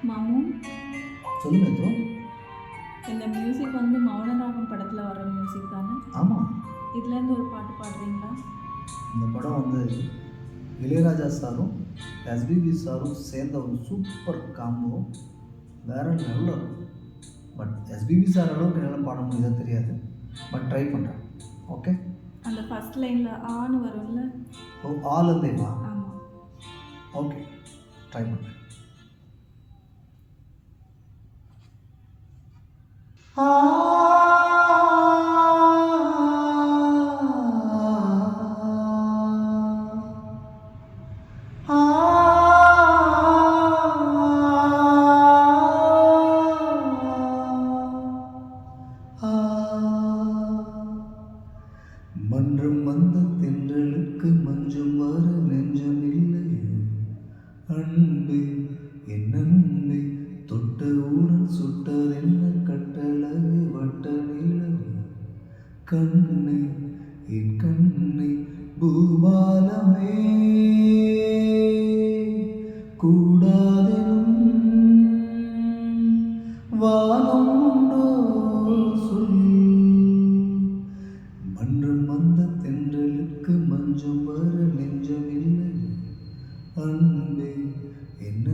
மாமு, சொல்லுங்க ப்ரோ. இந்த மியூசிக் வந்து மௌனராகம் படத்தில் வர மியூசிக் தானே? ஆமாம், இதுலேருந்து ஒரு பாட்டு பாடுறீங்களா? இந்த படம் வந்து இளையராஜா சாரும் எஸ்பிபி சாரும் சேர்ந்த ஒரு சூப்பர் காம்போ. வேறு லெவலில் இருக்கும். பட் எஸ்பிபி சார் அளவுக்கு என்னால் பாட முடியுதா தெரியாது. பட் ட்ரை பண்ணுறேன். ஓகே. அந்த ஃபர்ஸ்ட் லைனில் ஆன்னு வரும்ல? ஓ, ஆலந்தேவா? ஆமாம். ஓகே, ட்ரை பண்ணுறேன். மன்றம் வந்த தென்றலுக்கு மஞ்சம் வர நெஞ்சம் இல்லை அன்பே, என் அன்பே, தொட்ட ஊரல் சுட்டதென்ன கட்டழகு வட்ட நீளம் கண்ணே, என் கண்ணே, பூபாலமே கூடாதெனும் வானமுண்டோ சொல். மன்றம் வந்த தென்றலுக்கு மஞ்சம் வர நெஞ்சம் இல்லை அன்பே, என்